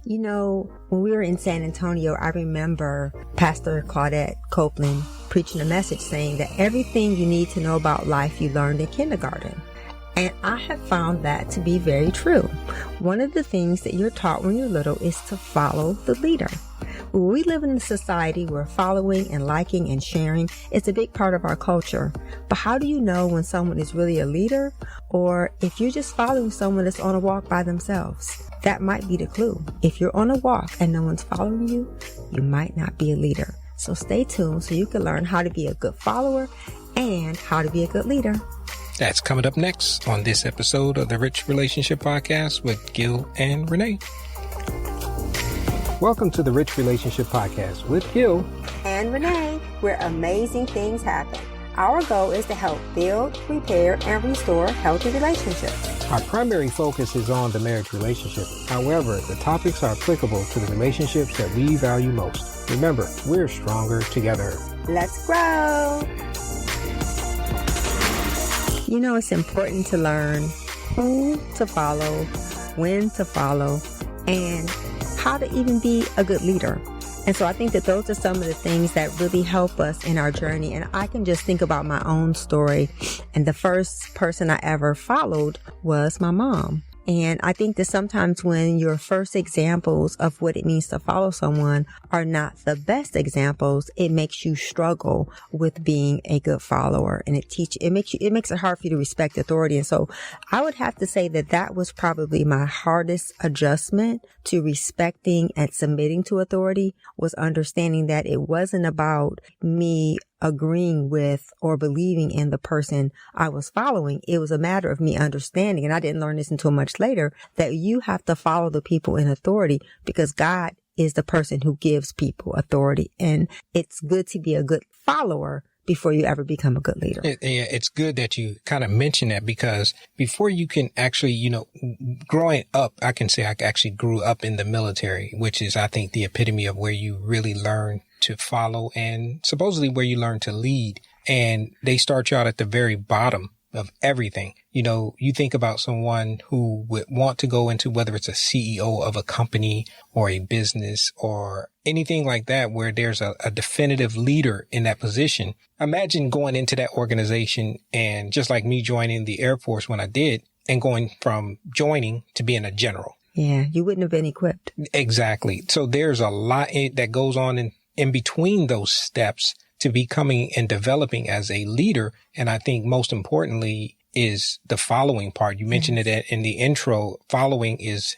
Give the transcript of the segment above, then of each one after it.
You know, when we were in San Antonio, I remember Pastor Claudette Copeland preaching a message saying that everything you need to know about life you learned in kindergarten. And I have found that to be very true. One of the things that you're taught when you're little is to follow the leader. We live in a society where following and liking and sharing is a big part of our culture. But how do you know when someone is really a leader or if you're just following someone that's on a walk by themselves? That might be the clue. If you're on a walk and no one's following you, you might not be a leader. So stay tuned so you can learn how to be a good follower and how to be a good leader. That's coming up next on this episode of the Rich Relationship Podcast with Gil and Renee. Welcome to the Rich Relationship Podcast with Gil and Renee, where amazing things happen. Our goal is to help build, repair, and restore healthy relationships. Our primary focus is on the marriage relationship. However, the topics are applicable to the relationships that we value most. Remember, we're stronger together. Let's grow. You know, it's important to learn who to follow, when to follow, and how to even be a good leader. And so I think that those are some of the things that really help us in our journey. And I can just think about my own story. And the first person I ever followed was my mom. And I think that sometimes when your first examples of what it means to follow someone are not the best examples, it makes you struggle with being a good follower. And it makes it hard for you to respect authority. And so I would have to say that that was probably my hardest adjustment to respecting and submitting to authority, was understanding that it wasn't about me agreeing with or believing in the person I was following. It was a matter of me understanding, and I didn't learn this until much later, that you have to follow the people in authority because God is the person who gives people authority. And it's good to be a good follower before you ever become a good leader. It's good that you kind of mention that, because before you can actually, growing up, I can say I actually grew up in the military, which is, I think, the epitome of where you really learn to follow and supposedly where you learn to lead. And they start you out at the very bottom of everything. You think about someone who would want to go into, whether it's a CEO of a company or a business or anything like that, where there's a definitive leader in that position. Imagine going into that organization and just like me joining the Air Force when I did, and going from joining to being a general. Yeah, you wouldn't have been equipped. Exactly. So there's a lot that goes on in between those steps to becoming and developing as a leader. And I think most importantly is the following part. You mentioned it in the intro. Following is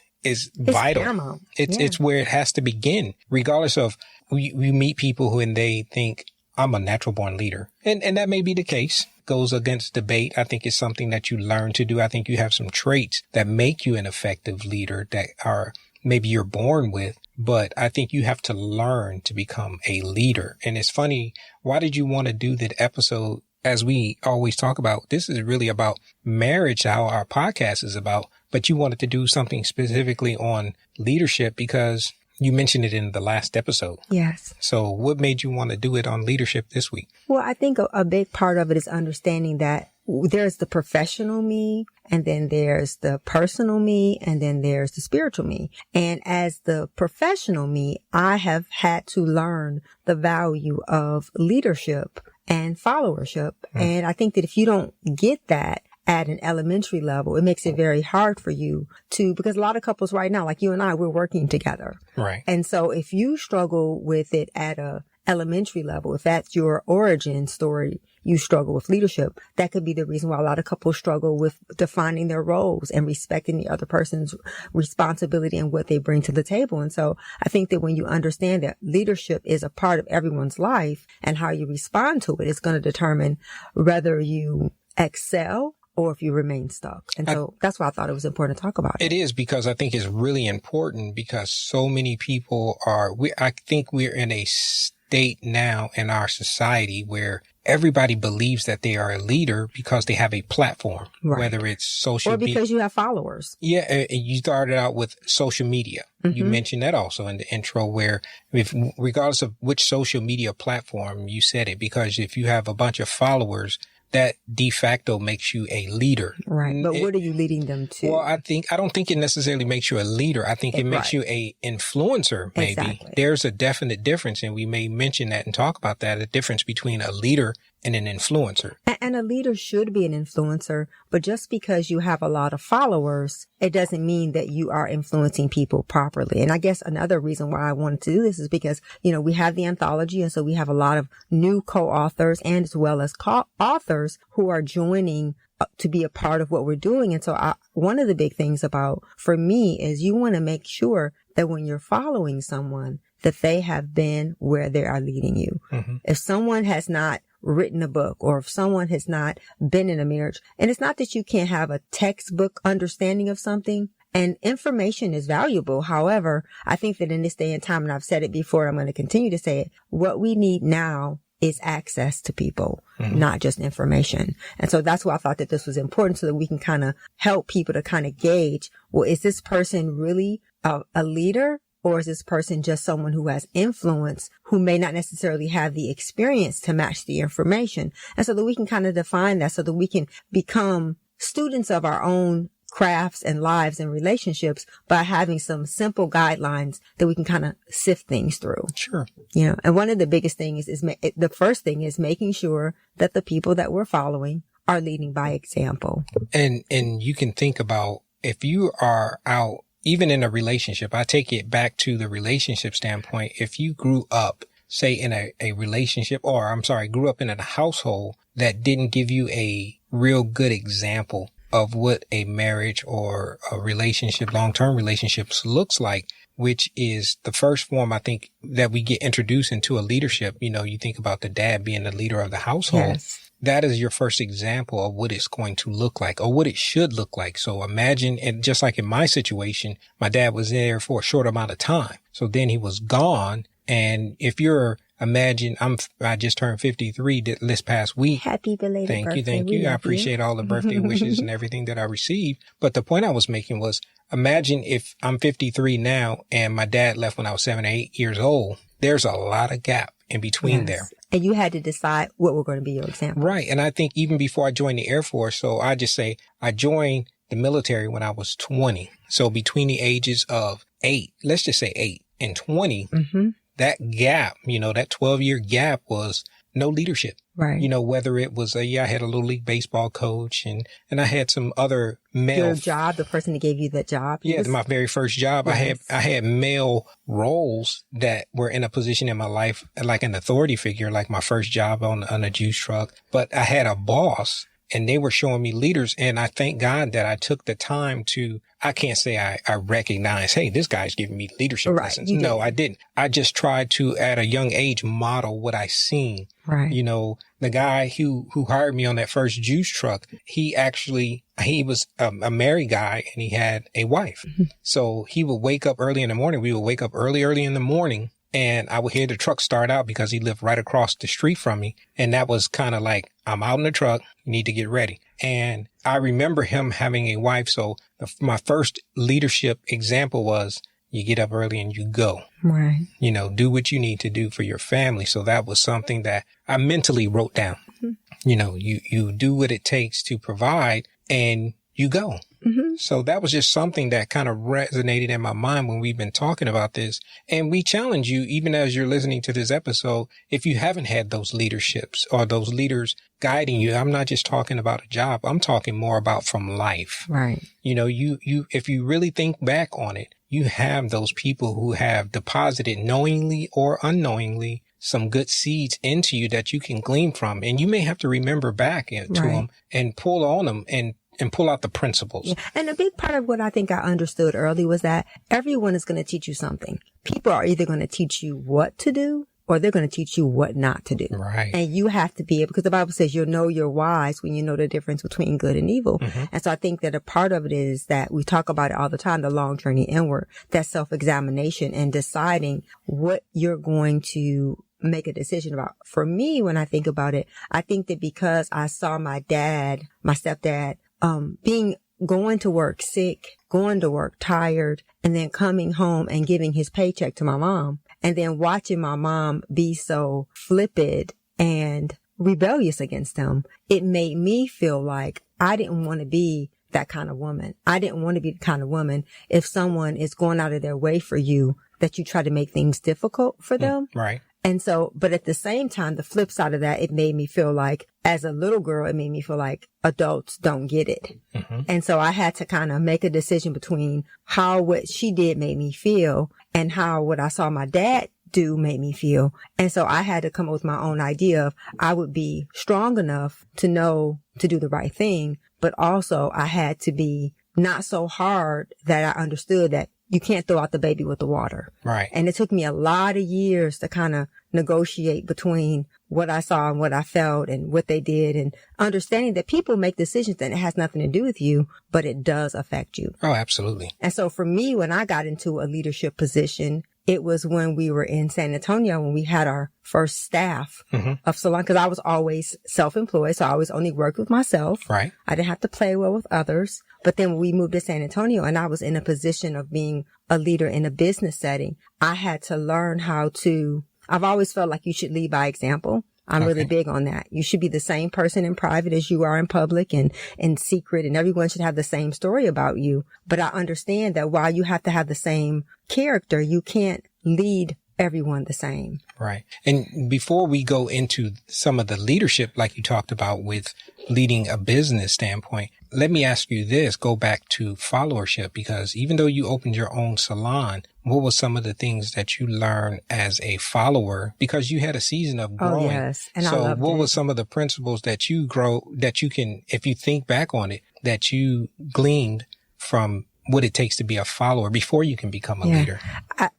vital. Paramount. It's where it has to begin, regardless of we meet people who, and they think I'm a natural born leader. And that may be the case. Goes against debate. I think it's something that you learn to do. I think you have some traits that make you an effective leader that are maybe you're born with, but I think you have to learn to become a leader. And it's funny. Why did you want to do that episode? As we always talk about, this is really about marriage, how our podcast is about, but you wanted to do something specifically on leadership because you mentioned it in the last episode. Yes. So what made you want to do it on leadership this week? Well, I think a big part of it is understanding that there's the professional me, and then there's the personal me, and then there's the spiritual me. And as the professional me, I have had to learn the value of leadership and followership. And I think that if you don't get that at an elementary level, it makes it very hard for you because a lot of couples right now, like you and I, we're working together. Right. And so if you struggle with it at a elementary level, if that's your origin story, you struggle with leadership, that could be the reason why a lot of couples struggle with defining their roles and respecting the other person's responsibility and what they bring to the table. And so I think that when you understand that leadership is a part of everyone's life and how you respond to it is going to determine whether you excel or if you remain stuck. And so that's why I thought it was important to talk about it. It is, because I think it's really important because so many people I think we're in a state now in our society where everybody believes that they are a leader because they have a platform, right. Whether it's social media. Or because you have followers. Yeah. You started out with social media. Mm-hmm. You mentioned that also in the intro where regardless of which social media platform you said it, because if you have a bunch of followers, that de facto makes you a leader. Right. But what are you leading them to? Well, I don't think it necessarily makes you a leader. I think it makes you a influencer, maybe. Exactly. There's a definite difference, and we may mention that and talk about that, a difference between a leader and an influencer. And a leader should be an influencer, but just because you have a lot of followers, it doesn't mean that you are influencing people properly. And I guess another reason why I wanted to do this is because, we have the anthology, and so we have a lot of new co-authors and as well as authors who are joining to be a part of what we're doing. And so one of the big things for me is you want to make sure that when you're following someone, that they have been where they are leading you. Mm-hmm. If someone has not written a book, or if someone has not been in a marriage, and it's not that you can't have a textbook understanding of something, and information is valuable. However, I think that in this day and time, and I've said it before, I'm going to continue to say it, what we need now is access to people, not just information. And so that's why I thought that this was important, so that we can kind of help people to kind of gauge, well, is this person really a leader? Or is this person just someone who has influence, who may not necessarily have the experience to match the information? And so that we can kind of define that, so that we can become students of our own crafts and lives and relationships by having some simple guidelines that we can kind of sift things through. Sure. And one of the biggest things is the first thing is making sure that the people that we're following are leading by example. And you can think about, if you are out, even in a relationship, I take it back to the relationship standpoint. If you grew up, say, in a relationship, grew up in a household that didn't give you a real good example of what a marriage or a relationship, long-term relationships looks like, which is the first form, I think, that we get introduced into a leadership. You think about the dad being the leader of the household. Yes. That is your first example of what it's going to look like, or what it should look like. So imagine, and just like in my situation, my dad was there for a short amount of time. So then he was gone. And if imagine I just turned 53 this past week. Happy belated birthday. Thank you. I appreciate all the birthday wishes and everything that I received. But the point I was making was, imagine if I'm 53 now and my dad left when I was 7 or 8 years old. There's a lot of gap in between there. And you had to decide what were going to be your example. Right. And I think even before I joined the Air Force, so I just say I joined the military when I was 20. So between the ages of 8, let's just say 8 and 20, that gap, that 12-year gap was no leadership. Right. Whether it was I had a little league baseball coach and I had some other male. Your job, the person that gave you that job. Yeah, my very first job. Yes. I had male roles that were in a position in my life, like an authority figure, like my first job on a juice truck. But I had a boss, and they were showing me leaders. And I thank God that I took the time to, I can't say I recognize, hey, this guy's giving me leadership lessons. No, I didn't. I just tried to, at a young age, model what I seen. Right. The guy who hired me on that first juice truck, he was a married guy, and he had a wife. Mm-hmm. So he would wake up early in the morning. We would wake up early in the morning, and I would hear the truck start out because he lived right across the street from me. And that was kind of like, I'm out in the truck. You need to get ready. And I remember him having a wife. So my first leadership example was, you get up early and you go. Right. Do what you need to do for your family. So that was something that I mentally wrote down. Mm-hmm. You do what it takes to provide, and you go. Mm-hmm. So that was just something that kind of resonated in my mind when we've been talking about this. And we challenge you, even as you're listening to this episode, if you haven't had those leaderships or those leaders guiding you, I'm not just talking about a job. I'm talking more about from life. Right. If you really think back on it, you have those people who have deposited knowingly or unknowingly some good seeds into you that you can glean from. And you may have to remember back to them and pull on them and pull out the principles. Yeah. And a big part of what I think I understood early was that everyone is going to teach you something. People are either going to teach you what to do, or they're going to teach you what not to do. Right. And you have to be able, because the Bible says you'll know you're wise when you know the difference between good and evil. Mm-hmm. And so I think that a part of it is that we talk about it all the time, the long journey inward, that self-examination and deciding what you're going to make a decision about. For me, when I think about it, I think that because I saw my stepdad, going to work sick, going to work tired, and then coming home and giving his paycheck to my mom, and then watching my mom be so flippant and rebellious against them. It made me feel like I didn't want to be that kind of woman. I didn't want to be the kind of woman, if someone is going out of their way for you, that you try to make things difficult for them. Right. And so, but at the same time, the flip side of that, it made me feel like, as a little girl, it made me feel like adults don't get it. Mm-hmm. And so I had to kind of make a decision between how what she did made me feel and how what I saw my dad do made me feel. And so I had to come up with my own idea of I would be strong enough to know to do the right thing, but also I had to be not so hard that I understood that you can't throw out the baby with the water. Right. And it took me a lot of years to kind of negotiate between what I saw and what I felt and what they did, and understanding that people make decisions and it has nothing to do with you, but it does affect you. Oh, absolutely. And so for me, when I got into a leadership position, it was when we were in San Antonio, when we had our first staff of salon, because I was always self-employed. So I always only worked with myself. Right. I didn't have to play well with others. But then when we moved to San Antonio and I was in a position of being a leader in a business setting, I had to learn how to, I've always felt like you should lead by example. I'm really big on that. You should be the same person in private as you are in public and in secret, and everyone should have the same story about you. But I understand that while you have to have the same character, you can't lead everyone the same. Right. And before we go into some of the leadership, like you talked about with leading a business standpoint, let me ask you this, go back to followership, because even though you opened your own salon, what were some of the things that you learned as a follower? Because you had a season of growing. Oh, yes. And so I loved what it. were some of the principles that you can, if you think back on it, that you gleaned from what it takes to be a follower before you can become a leader?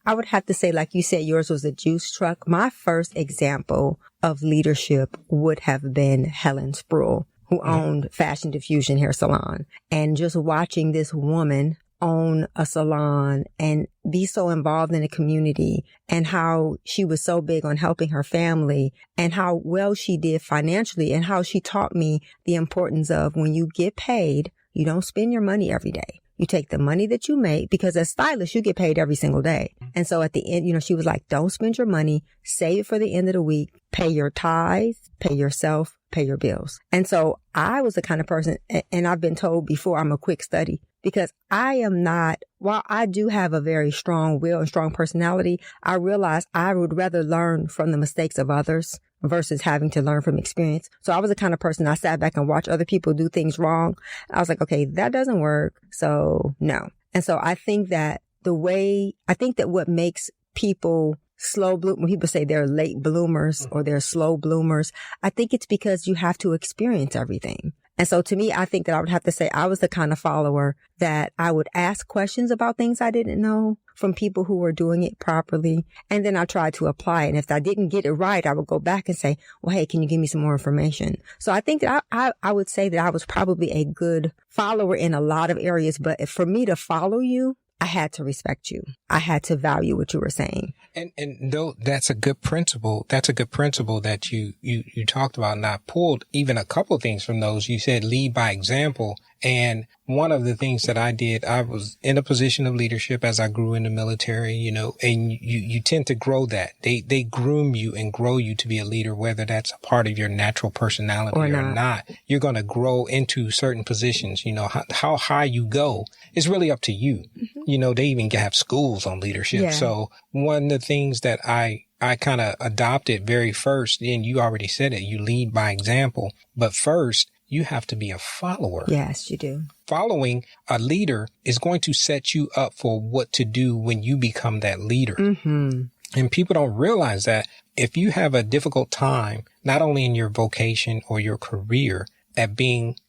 I would have to say, like you said, yours was a juice truck. My first example of leadership would have been Helen Sproul, who owned Fashion Diffusion Hair Salon. And just watching this woman own a salon and be so involved in the community, and how she was so big on helping her family, and how well she did financially, and how she taught me the importance of, when you get paid, you don't spend your money every day. You take the money that you make, because as stylists, you get paid every single day. And so at the end, she was like, don't spend your money, save it for the end of the week, pay your tithes, pay yourself, pay your bills. And so I was the kind of person, and I've been told before, I'm a quick study, because I am not, while I do have a very strong will and strong personality, I realize I would rather learn from the mistakes of others versus having to learn from experience. So I was the kind of person, I sat back and watched other people do things wrong. I was like, okay, that doesn't work. So no. And so I think that what makes people slow bloom, when people say they're late bloomers or they're slow bloomers, I think it's because you have to experience everything. And so to me, I think that I would have to say I was the kind of follower that I would ask questions about things I didn't know from people who were doing it properly. And then I tried to apply it. And if I didn't get it right, I would go back and say, well, hey, can you give me some more information? So I think that I would say that I was probably a good follower in a lot of areas. But for me to follow you, I had to respect you. I had to value what you were saying. And though that's a good principle, that you talked about. And I pulled even a couple of things from those. You said lead by example. And one of the things that I did, I was in a position of leadership as I grew in the military, and you tend to grow that. They groom you and grow you to be a leader, whether that's a part of your natural personality or not. You're going to grow into certain positions. How high you go is really up to you. Mm-hmm. They even have schools on leadership. Yeah. So one of the things that I kind of adopted very first, and you already said it, you lead by example, but first, you have to be a follower. Yes, you do. Following a leader is going to set you up for what to do when you become that leader. Mm-hmm. And people don't realize that if you have a difficult time, not only in your vocation or your career, at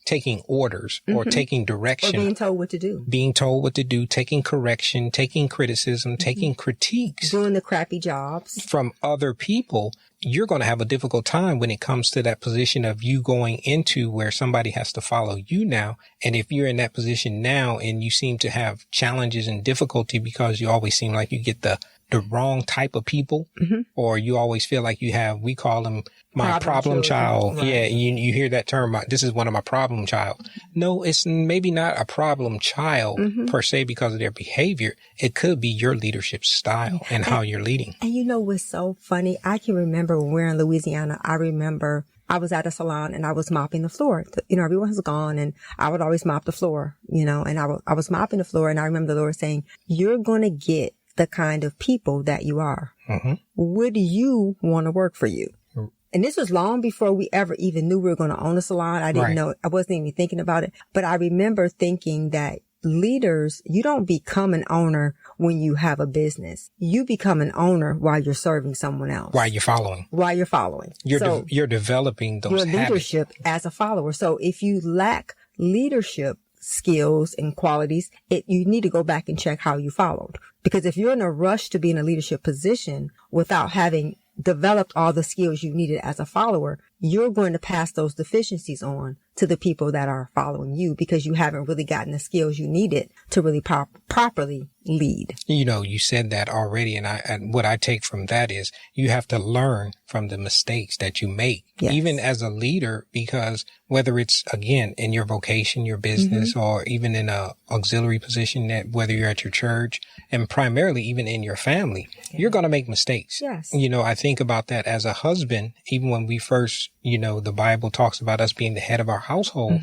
taking orders or taking direction. Or being told what to do. Taking correction, taking criticism, taking critiques. Doing the crappy jobs. From other people, you're going to have a difficult time when it comes to that position of you going into where somebody has to follow you now. And if you're in that position now and you seem to have challenges and difficulty because you always seem like you get the wrong type of people, or you always feel like you have, we call them my problem child. Right. Yeah. You hear that term, this is one of my problem child. No, it's maybe not a problem child per se because of their behavior. It could be your leadership style and how you're leading. And what's so funny? I can remember when we were in Louisiana, I I was at a salon and I was mopping the floor. Everyone was gone and I would always mop the floor, and I was mopping the floor and I remember the Lord saying, you're going to get the kind of people that you are. Mm-hmm. Would you want to work for you? And this was long before we ever even knew we were going to own a salon. I didn't know. I wasn't even thinking about it. But I remember thinking that leaders, you don't become an owner when you have a business. You become an owner while you're serving someone else. While you're following. You're developing those your leadership as a follower. So if you lack leadership skills and qualities, you need to go back and check how you followed. Because if you're in a rush to be in a leadership position without having developed all the skills you needed as a follower, you're going to pass those deficiencies on to the people that are following you because you haven't really gotten the skills you needed to really properly lead. You said that already. And what I take from that is you have to learn from the mistakes that you make, even as a leader, because whether it's, again, in your vocation, your business, or even in a auxiliary position, that whether you're at your church and primarily even in your family, you're going to make mistakes. Yes. I think about that as a husband, even when we first, the Bible talks about us being the head of our household.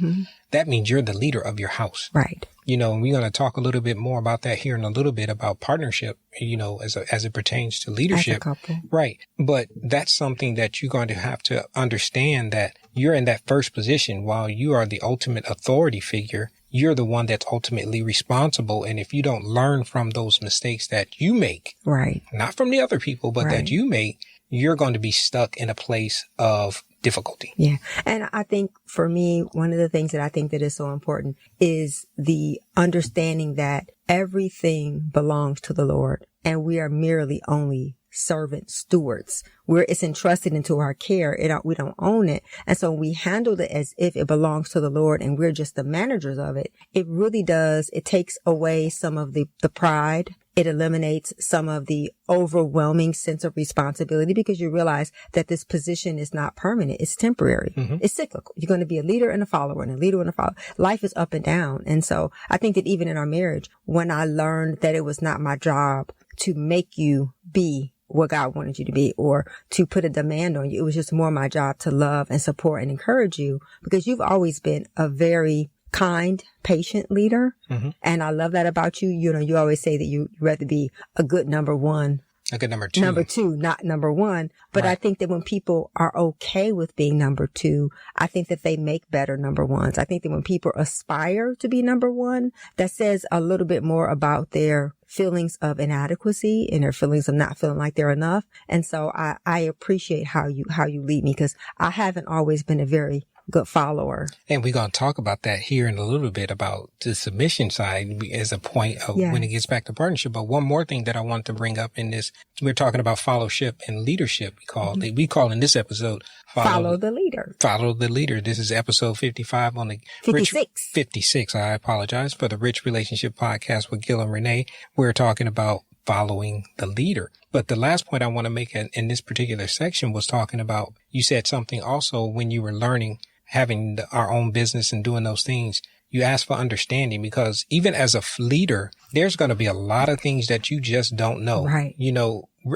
That means you're the leader of your house. Right. And we're going to talk a little bit more about that here in a little bit about partnership, as it pertains to leadership. As a couple. Right. But that's something that you're going to have to understand, that you're in that first position. While you are the ultimate authority figure, you're the one that's ultimately responsible. And if you don't learn from those mistakes that you make, right, not from the other people, but that you make, you're going to be stuck in a place of difficulty. Yeah. And I think for me, one of the things that I think that is so important is the understanding that everything belongs to the Lord and we are merely only servant stewards, where it's entrusted into our care. We don't own it. And so we handle it as if it belongs to the Lord and we're just the managers of it. It really does. It takes away some of the pride. It eliminates some of the overwhelming sense of responsibility because you realize that this position is not permanent. It's temporary. It's cyclical. You're going to be a leader and a follower and a leader and a follower. Life is up and down. And so I think that even in our marriage, when I learned that it was not my job to make you be what God wanted you to be or to put a demand on you, it was just more my job to love and support and encourage you because you've always been a very kind, patient leader. And I love that about you. You always say that you'd rather be a good number one. A good number two. Number two, not number one. But I think that when people are okay with being number two, I think that they make better number ones. I think that when people aspire to be number one, that says a little bit more about their feelings of inadequacy and their feelings of not feeling like they're enough. And so I appreciate how you lead me because I haven't always been a very good follower. And we're going to talk about that here in a little bit about the submission side as a point of when it gets back to partnership. But one more thing that I want to bring up in this, we're talking about fellowship and leadership. We call in this episode, Follow the Leader. Follow the Leader. This is episode 55 on the 56. I apologize for the Rich Relationship Podcast with Gil and Renee. We're talking about following the leader. But the last point I want to make in this particular section was talking about, you said something also when you were learning, having our own business and doing those things, you ask for understanding because even as a leader, there's going to be a lot of things that you just don't know. Right.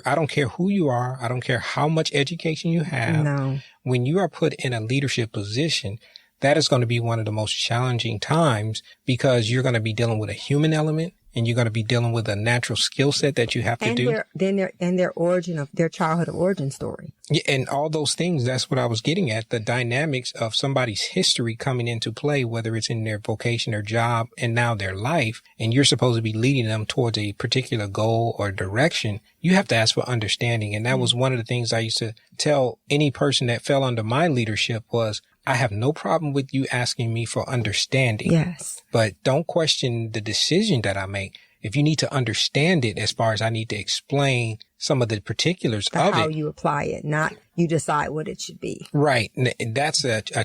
I don't care who you are. I don't care how much education you have. No. When you are put in a leadership position, that is going to be one of the most challenging times because you're going to be dealing with a human element and you're going to be dealing with a natural skill set that you have to do. Their childhood origin story. Yeah, and all those things, that's what I was getting at, the dynamics of somebody's history coming into play, whether it's in their vocation or job and now their life, and you're supposed to be leading them towards a particular goal or direction. You have to ask for understanding. And that was one of the things I used to tell any person that fell under my leadership was, I have no problem with you asking me for understanding. Yes. But don't question the decision that I make. If you need to understand it, as far as I need to explain some of the particulars of it. How you apply it, not you decide what it should be. Right. That's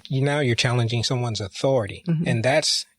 now you're challenging someone's authority. And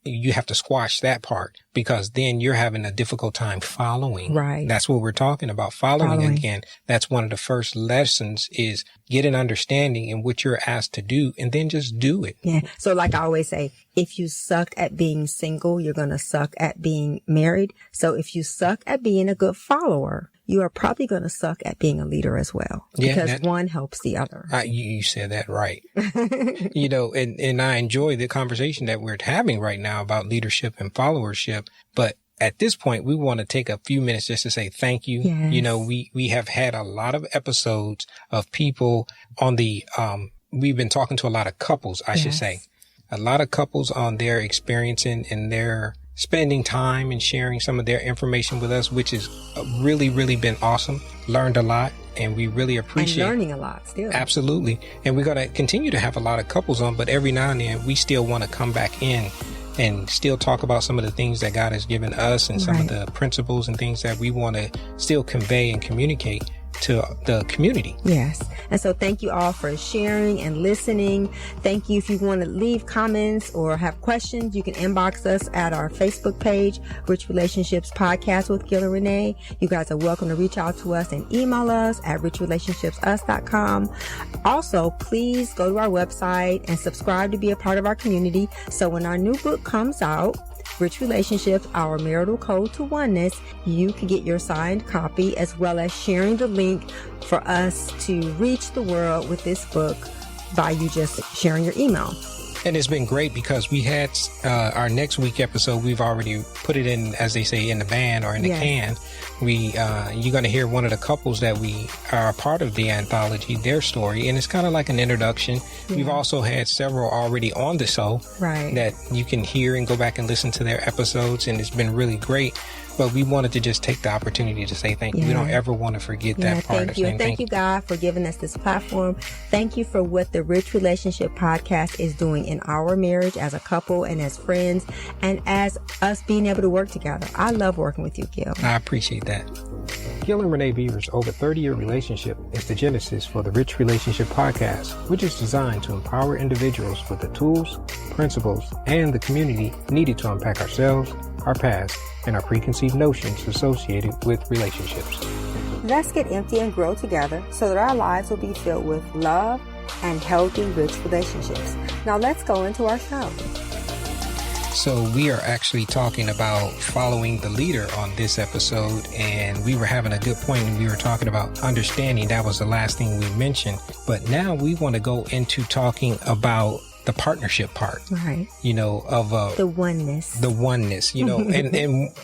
you have to squash that part because then you're having a difficult time following. Right. That's what we're talking about. Following. Again, that's one of the first lessons is get an understanding in what you're asked to do and then just do it. Yeah. So like I always say, if you suck at being single, you're going to suck at being married. So if you suck at being a good follower, you are probably going to suck at being a leader as well, because one helps the other. You said that right. And I enjoy the conversation that we're having right now about leadership and followership. But at this point, we want to take a few minutes just to say thank you. Yes. We have had a lot of episodes of people on the, we've been talking to a lot of couples, I should say. A lot of couples on their experiencing and their spending time and sharing some of their information with us, which has really, really been awesome. Learned a lot, and we really appreciate learning a lot still. Absolutely. And we're going to continue to have a lot of couples on, but every now and then we still want to come back in and still talk about some of the things that God has given us and some of the principles and things that we want to still convey and communicate to the community. Yes. And so thank you all for sharing and listening. Thank you. If you want to leave comments or have questions, you can inbox us at our Facebook page, Rich Relationships Podcast with Gil and Renee. You guys are welcome to reach out to us and email us at richrelationshipsus.com. Also, please go to our website and subscribe to be a part of our community. So when our new book comes out, Rich Relationships, Our Marital Code to Oneness, you can get your signed copy, as well as sharing the link for us to reach the world with this book by you just sharing your email. And it's been great because we had our next week episode. We've already put it in, as they say, in the van or in the can. You're going to hear one of the couples that we are a part of the anthology, their story. And it's kind of like an introduction. Yeah. We've also had several already on the show that you can hear and go back and listen to their episodes. And it's been really great. But we wanted to just take the opportunity to say thank you. We don't ever want to forget that part. Thank you. And thank you, God, for giving us this platform. Thank you for what the Rich Relationship Podcast is doing in our marriage as a couple and as friends and as us being able to work together. I love working with you, Gil. I appreciate that. Gil and Renee Beaver's over 30-year relationship is the genesis for the Rich Relationship Podcast, which is designed to empower individuals with the tools, principles, and the community needed to unpack ourselves, our past, and our preconceived notions associated with relationships. Let's get empty and grow together so that our lives will be filled with love and healthy, rich relationships. Now let's go into our show. So we are actually talking about following the leader on this episode, and we were having a good point and we were talking about understanding. That was the last thing we mentioned. But now we want to go into talking about the partnership part, right? Of the oneness,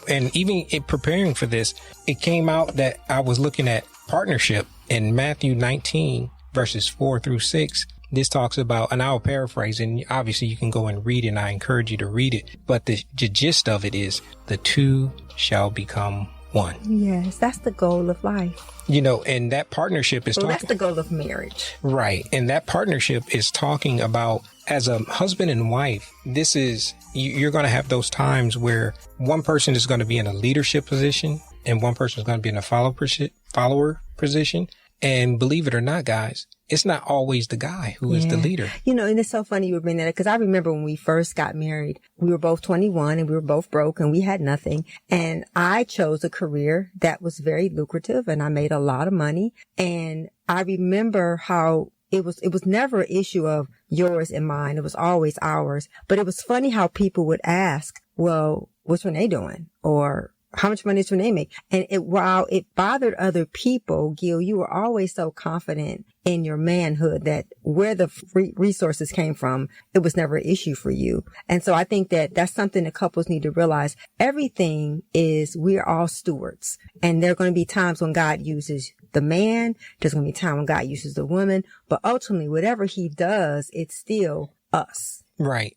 and even preparing for this, it came out that I was looking at partnership in Matthew 19 verses 4 through 6. This talks about, and I'll paraphrase, and obviously you can go and read it, and I encourage you to read it. But the gist of it is the two shall become one. Yes, that's the goal of life. And that partnership is that's the goal of marriage. Right. And that partnership is talking about, as a husband and wife, this is, you're going to have those times where one person is going to be in a leadership position and one person is going to be in a follower position. And believe it or not, guys, it's not always the guy who is the leader. And it's so funny you were bringing that up, because I remember when we first got married, we were both 21 and we were both broke and we had nothing. And I chose a career that was very lucrative and I made a lot of money. And I remember how it was never an issue of yours and mine. It was always ours. But it was funny how people would ask, well, what's Renee doing? Or how much money does Renee make? And while it bothered other people, Gil, you were always so confident in your manhood that where the resources came from, it was never an issue for you. And so I think that that's something that couples need to realize. Everything is, we're all stewards. And there are going to be times when God uses the man. There's going to be a time when God uses the woman. But ultimately, whatever he does, it's still us. Right.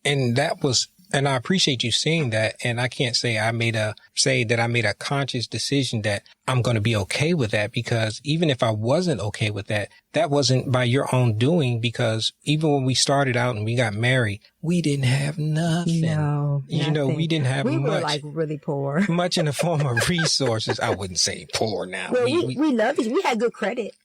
And I appreciate you saying that. And I can't say that I made a conscious decision that I'm going to be okay with that, because even if I wasn't okay with that, that wasn't by your own doing, because even when we started out and we got married, we didn't have nothing. No, we didn't have much. We were like really poor. Much in the form of resources. I wouldn't say poor now. Well, we loved it. We had good credit.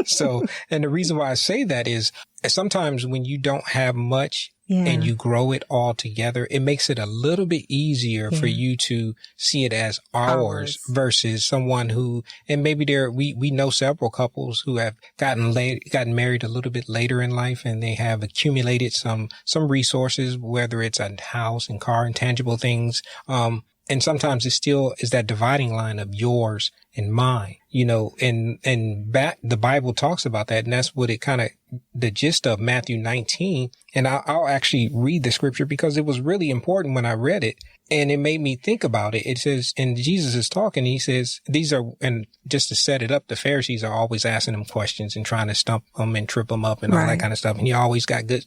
So, and the reason why I say that is sometimes when you don't have much, and you grow it all together, it makes it a little bit easier for you to see it as ours versus someone who, and maybe we know several couples who have gotten married a little bit later in life, and they have accumulated some resources, whether it's a house and car and tangible things. And sometimes it still is that dividing line of yours and mind, and back, the Bible talks about that. And that's what it kind of, the gist of Matthew 19. And I'll actually read the scripture because it was really important when I read it. And it made me think about it. It says, and Jesus is talking, he says, and just to set it up, the Pharisees are always asking him questions and trying to stump them and trip them up and all that kind of stuff. And he always got good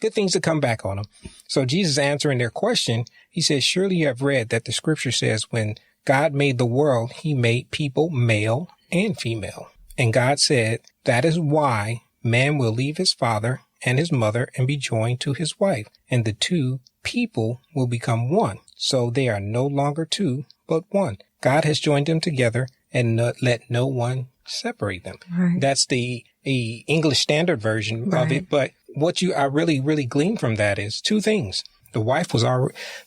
things to come back on them. So Jesus answering their question, he says, surely you have read that the scripture says when God made the world, he made people male and female. And God said, that is why man will leave his father and his mother and be joined to his wife, and the two people will become one. So they are no longer two, but one. God has joined them together and let no one separate them. Right. That's the English Standard Version of it. But what I really, really glean from that is two things. The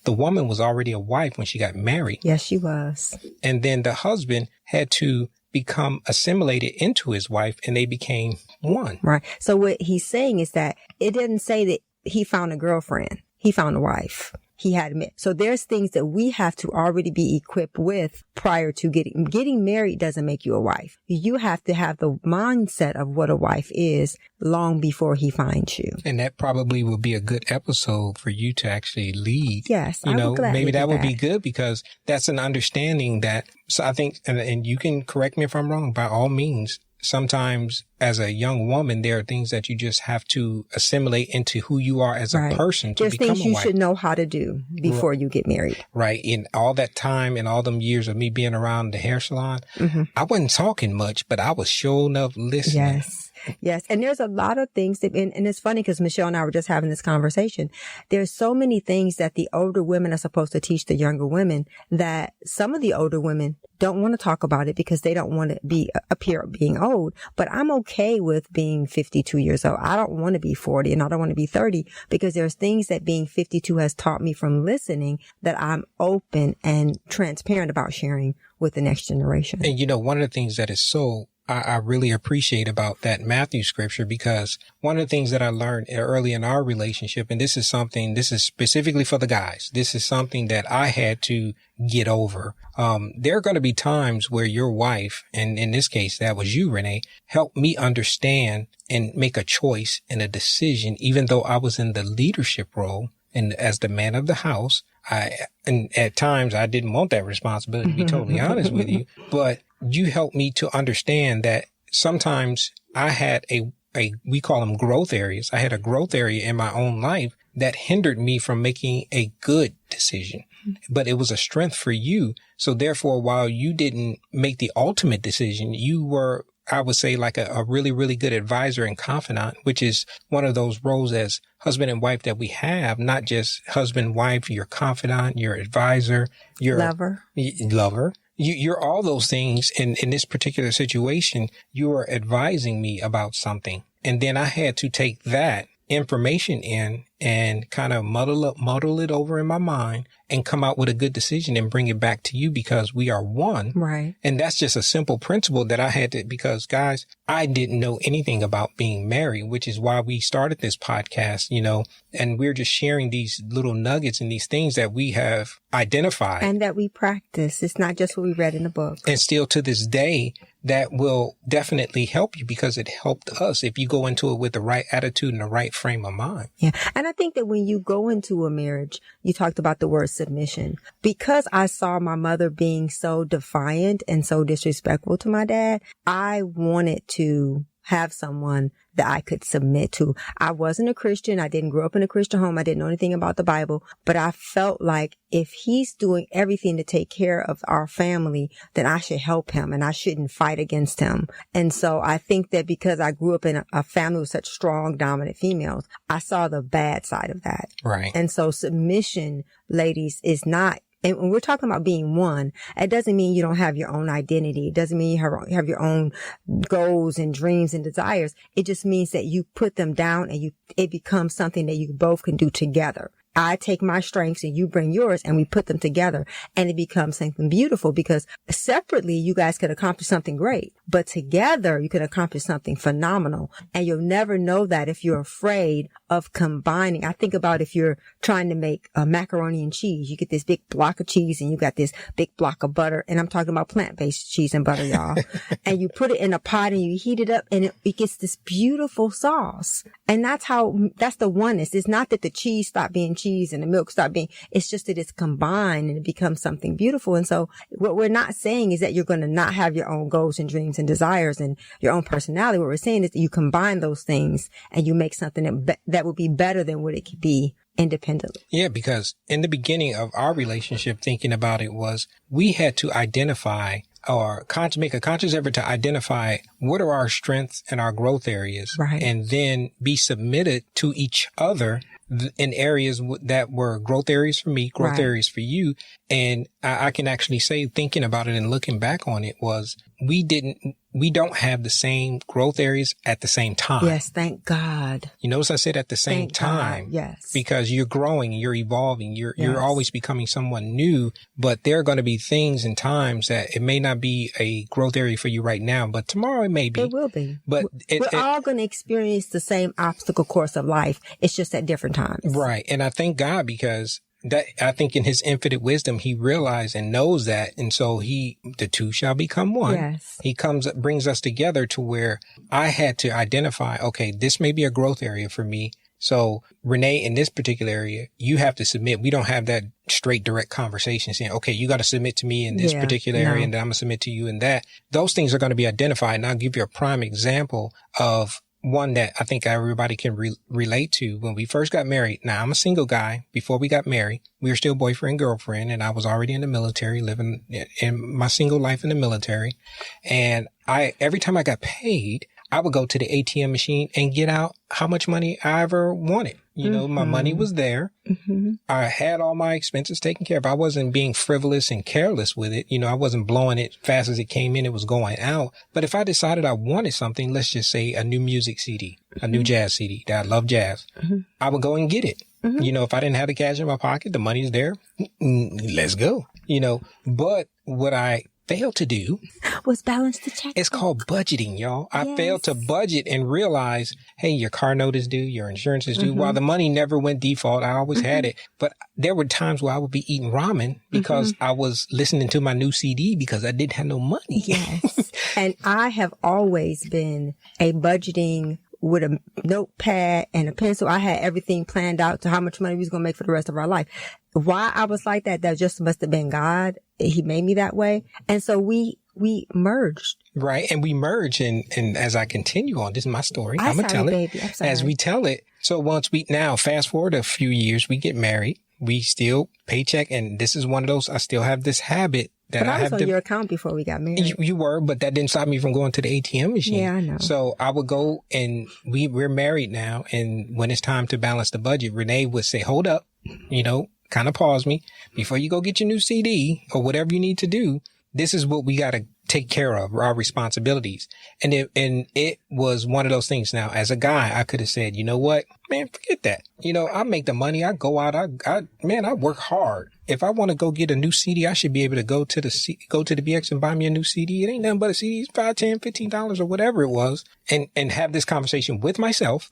woman was already a wife when she got married. Yes, she was. And then the husband had to become assimilated into his wife, and they became one. Right. So what he's saying is that it didn't say that he found a girlfriend. He found a wife. He had met. So there's things that we have to already be equipped with prior to getting married. Doesn't make you a wife. You have to have the mindset of what a wife is long before he finds you. And that probably would be a good episode for you to actually lead. Yes. Maybe that would be good, because that's an understanding that, so I think, and you can correct me if I'm wrong, by all means. Sometimes as a young woman, there are things that you just have to assimilate into who you are as a person to become a wife. There's things you should know how to do before you get married. Right. In all that time and all them years of me being around the hair salon, I wasn't talking much, but I was sure enough listening. Yes. Yes. And there's a lot of things that, and it's funny because Michelle and I were just having this conversation. There's so many things that the older women are supposed to teach the younger women that some of the older women don't want to talk about it because they don't want to appear being old. But I'm okay with being 52 years old. I don't want to be 40 and I don't want to be 30 because there's things that being 52 has taught me from listening that I'm open and transparent about sharing with the next generation. And one of the things that is so I really appreciate about that Matthew scripture, because one of the things that I learned early in our relationship, and this is specifically for the guys, this is something that I had to get over. There are going to be times where your wife, and in this case, that was you, Renee, helped me understand and make a choice and a decision, even though I was in the leadership role and as the man of the house. And at times I didn't want that responsibility, to be totally honest with you, but you helped me to understand that sometimes I had we call them growth areas. I had a growth area in my own life that hindered me from making a good decision, but it was a strength for you. So therefore, while you didn't make the ultimate decision, you were, I would say, like a really, really good advisor and confidant, which is one of those roles as husband and wife that we have, not just husband, wife, your confidant, your advisor, your lover. You're all those things. In this particular situation, you are advising me about something. And then I had to take that information in and kind of muddle it over in my mind and come out with a good decision and bring it back to you, because we are one. Right. And that's just a simple principle that I had to, because guys, I didn't know anything about being married, which is why we started this podcast, and we're just sharing these little nuggets and these things that we have identified. And that we practice. It's not just what we read in the book. And still to this day, that will definitely help you, because it helped us if you go into it with the right attitude and the right frame of mind. Yeah. And I think that when you go into a marriage, you talked about the word submission. Because I saw my mother being so defiant and so disrespectful to my dad, I wanted to have someone that I could submit to. I wasn't a Christian. I didn't grow up in a Christian home. I didn't know anything about the Bible, but I felt like if he's doing everything to take care of our family, then I should help him and I shouldn't fight against him. And so I think that because I grew up in a family with such strong, dominant females, I saw the bad side of that. Right. And so submission, ladies, is not, and when we're talking about being one, it doesn't mean you don't have your own identity. It doesn't mean you have your own goals and dreams and desires. It just means that you put them down and it becomes something that you both can do together. I take my strengths and you bring yours and we put them together and it becomes something beautiful, because separately you guys could accomplish something great, but together you can accomplish something phenomenal. And you'll never know that if you're afraid of combining. I think about if you're trying to make macaroni and cheese, you get this big block of cheese and you got this big block of butter. And I'm talking about plant-based cheese and butter, y'all. And you put it in a pot and you heat it up and it gets this beautiful sauce. And that's the oneness. It's not that the cheese stopped being cheese and the milk stopped being, it's just that it's combined and it becomes something beautiful. And so what we're not saying is that you're going to not have your own goals and dreams and desires and your own personality. What we're saying is that you combine those things and you make something that would be better than what it could be independently. Yeah, because in the beginning of our relationship, thinking about it was we had to identify or make a conscious effort to identify what are our strengths and our growth areas, right, and then be submitted to each other in areas that were growth areas for me, growth right, areas for you. And I can actually say, thinking about it and looking back on it, was we don't have the same growth areas at the same time. Yes, thank God. You notice I said at the same Thank time. God, yes. Because you're growing, you're evolving, you're always becoming someone new, but there are going to be things and times that it may not be a growth area for you right now, but tomorrow it may be. It will be. But we're all going to experience the same obstacle course of life. It's just at different times. Right. And I thank God because that I think in his infinite wisdom, he realized and knows that. And so the two shall become one. Yes. He brings us together to where I had to identify, okay, this may be a growth area for me. So Renee, in this particular area, you have to submit. We don't have that straight, direct conversation saying, okay, you got to submit to me in this particular area and then I'm going to submit to you in that. Those things are going to be identified. And I'll give you a prime example of one that I think everybody can relate to. When we first got married, now I'm a single guy. Before we got married, we were still boyfriend, girlfriend, and I was already in the military, living in my single life in the military. And every time I got paid, I would go to the ATM machine and get out how much money I ever wanted. You know, my money was there. Mm-hmm. I had all my expenses taken care of. I wasn't being frivolous and careless with it. You know, I wasn't blowing it fast as it came in. It was going out. But if I decided I wanted something, let's just say a new music CD, a new jazz CD, that I love jazz, I would go and get it. Mm-hmm. You know, if I didn't have the cash in my pocket, the money's there. Let's go. You know, but what I failed to do was balance the check. It's called budgeting, y'all. I failed to budget and realize, hey, your car note is due, your insurance is due. While the money never went default, I always had it. But there were times where I would be eating ramen because I was listening to my new CD because I didn't have no money. Yes. And I have always been a budgeting with a notepad and a pencil. I had everything planned out to how much money we was going to make for the rest of our life. Why I was like that just must have been God. He made me that way. And so we merged. Right. And we merge. And as I continue on, this is my story. I'm going to tell it as we tell it. So now fast forward a few years, we get married. We still paycheck. And this is one of those, I still have this habit that I was on your account before we got married. You were, but that didn't stop me from going to the ATM machine. Yeah, I know. So I would go and we're married now. And when it's time to balance the budget, Renee would say, hold up, you know, kind of pause me before you go get your new CD or whatever you need to do. This is what we got to take care of, our responsibilities. And it was one of those things. Now, as a guy, I could have said, you know what, man, forget that. You know, I make the money. I go out. I work hard. If I want to go get a new CD, I should be able to go to the BX and buy me a new CD. It ain't nothing but a CD. It's $5, $10, $15 or whatever it was. And have this conversation with myself,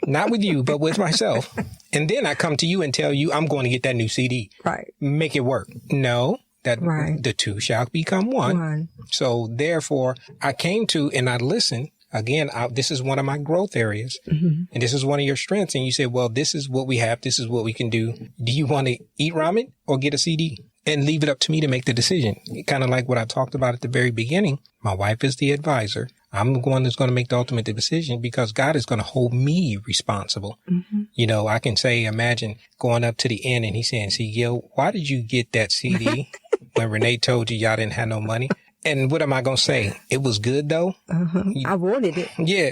not with you, but with myself. And then I come to you and tell you, I'm going to get that new CD. Right. Make it work. No. That the two shall become one. So therefore, I came to and I listened. Again, this is one of my growth areas. And this is one of your strengths. And you say, well, this is what we have. This is what we can do. Do you want to eat ramen or get a CD? And leave it up to me to make the decision. Kind of like what I talked about at the very beginning. My wife is the advisor. I'm the one that's going to make the ultimate decision because God is going to hold me responsible. You know, I can say, imagine going up to the end and he's saying, see, Gil, why did you get that CD when Renee told you y'all didn't have no money? And what am I going to say? It was good though. I wanted it. Yeah.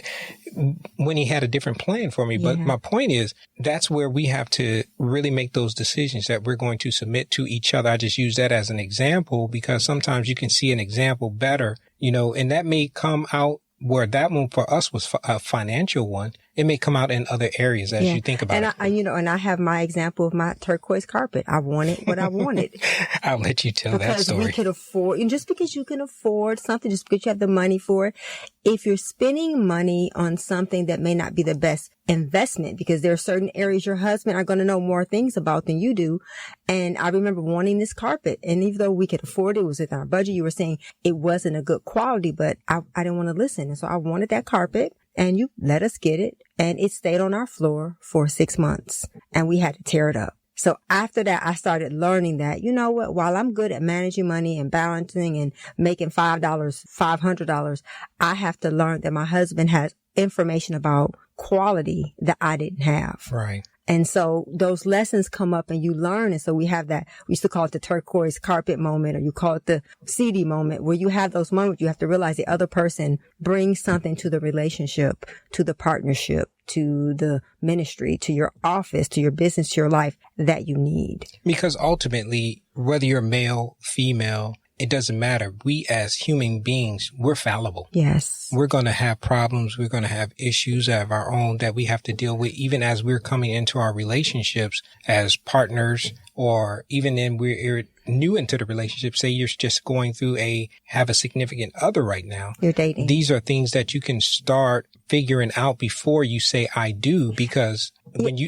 When he had a different plan for me. But my point is, that's where we have to really make those decisions that we're going to submit to each other. I just use that as an example because sometimes you can see an example better, you know, and that may come out where that one for us was a financial one. it may come out in other areas as you think about it. And I have my example of my turquoise carpet. I wanted what I wanted. I'll let you tell that story. Because we could afford, and just because you can afford something, just because you have the money for it, if you're spending money on something that may not be the best investment, because there are certain areas your husband are going to know more things about than you do. And I remember wanting this carpet, and even though we could afford it, it was within our budget, you were saying it wasn't a good quality, but I didn't want to listen. And so I wanted that carpet, and you let us get it, and it stayed on our floor for 6 months, and we had to tear it up. So after that, I started learning that, you know what, while I'm good at managing money and balancing and making $500, I have to learn that my husband has information about quality that I didn't have. Right. And so those lessons come up and you learn. And so we have that, we used to call it the turquoise carpet moment, or you call it the CD moment, where you have those moments. You have to realize the other person brings something to the relationship, to the partnership, to the ministry, to your office, to your business, to your life that you need. Because ultimately, whether you're male, female, it doesn't matter. We as human beings, we're fallible. Yes. We're going to have problems. We're going to have issues of our own that we have to deal with, even as we're coming into our relationships as partners, or even then we're new into the relationship. Say you're just going through have a significant other right now. You're dating. These are things that you can start figuring out before you say I do, because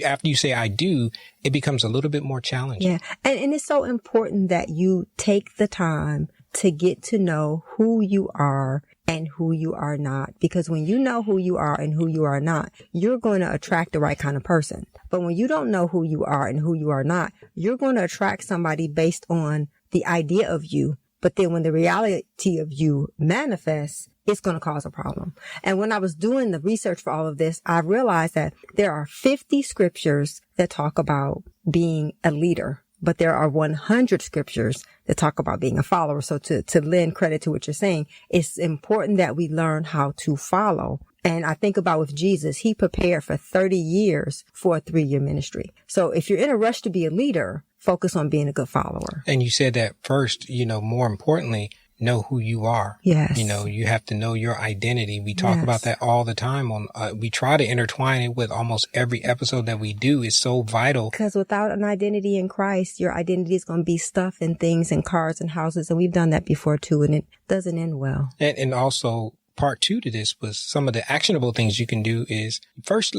after you say I do, it becomes a little bit more challenging. Yeah. And it's so important that you take the time to get to know who you are and who you are not. Because when you know who you are and who you are not, you're going to attract the right kind of person. But when you don't know who you are and who you are not, you're going to attract somebody based on the idea of you. But then when the reality of you manifests, it's going to cause a problem. And when I was doing the research for all of this, I realized that there are 50 scriptures that talk about being a leader, but there are 100 scriptures that talk about being a follower. So to lend credit to what you're saying, it's important that we learn how to follow. And I think about with Jesus, he prepared for 30 years for a 3-year ministry. So if you're in a rush to be a leader, focus on being a good follower. And you said that first, more importantly, know who you are. Yes. You have to know your identity. We talk about that all the time we try to intertwine it with almost every episode that we do. It's so vital. Because without an identity in Christ, your identity is going to be stuff and things and cars and houses. And we've done that before too. And it doesn't end well. And also, part 2 to this was some of the actionable things you can do is first,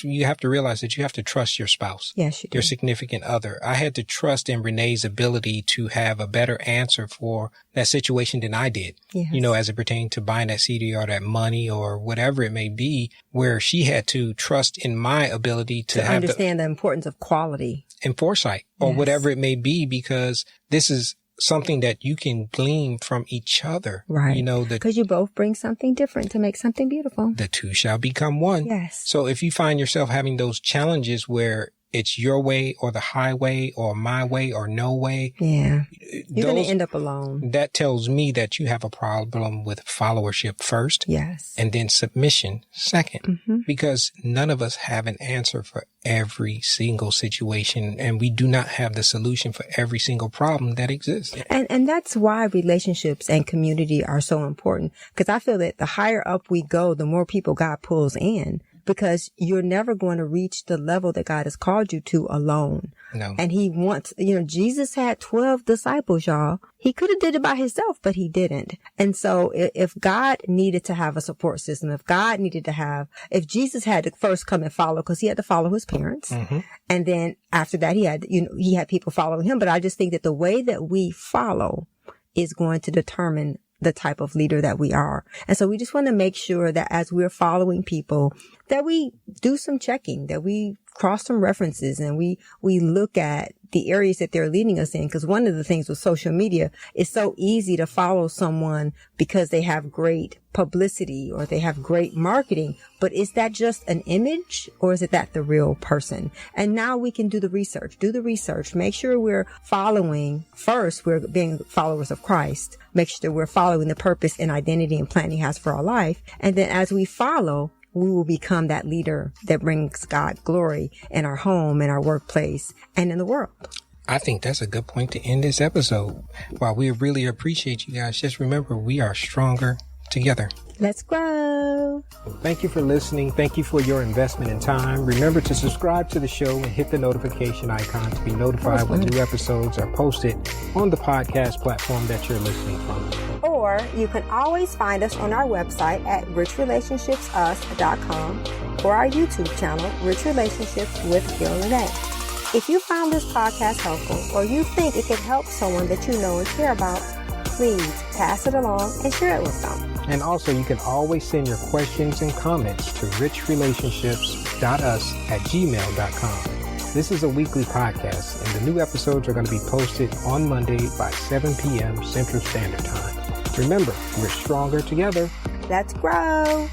you have to realize that you have to trust your spouse. Yes, you do. Your significant other. I had to trust in Renee's ability to have a better answer for that situation than I did. Yes. As it pertained to buying that CD or that money or whatever it may be, where she had to trust in my ability to have understand the importance of quality and foresight or whatever it may be, because this is something that you can glean from each other. Right. Because you both bring something different to make something beautiful. The two shall become one. Yes. So if you find yourself having those challenges where it's your way or the highway or my way or no way. Yeah. You're going to end up alone. That tells me that you have a problem with followership first. Yes. And then submission second. Because none of us have an answer for every single situation, and we do not have the solution for every single problem that exists. And that's why relationships and community are so important, because I feel that the higher up we go, the more people God pulls in, because you're never going to reach the level that God has called you to alone. No. And he wants, Jesus had 12 disciples, y'all. He could have did it by himself, but he didn't. And so if God needed to have a support system, if Jesus had to first come and follow, because he had to follow his parents. And then after that, he had people following him. But I just think that the way that we follow is going to determine the type of leader that we are. And so we just want to make sure that as we're following people, that we do some checking, that we cross some references, and we look at the areas that they're leading us in. Because one of the things with social media, it's so easy to follow someone because they have great publicity or they have great marketing. But is that just an image, or is it that the real person? And now we can do the research, make sure we're following. First, we're being followers of Christ. Make sure we're following the purpose and identity and plan he has for our life. And then as we follow, we will become that leader that brings God glory in our home, in our workplace, and in the world. I think that's a good point to end this episode. While we really appreciate you guys, just remember we are stronger together. Let's grow. Thank you for listening. Thank you for your investment in time. Remember to subscribe to the show and hit the notification icon to be notified when new episodes are posted on the podcast platform that you're listening from. Or you can always find us on our website at richrelationshipsus.com or our YouTube channel, Rich Relationships with Gil and Renee. If you found this podcast helpful or you think it could help someone that you know and care about, please pass it along and share it with them. And also, you can always send your questions and comments to richrelationships.us@gmail.com. This is a weekly podcast, and the new episodes are going to be posted on Monday by 7 p.m. Central Standard Time. Remember, we're stronger together. Let's grow.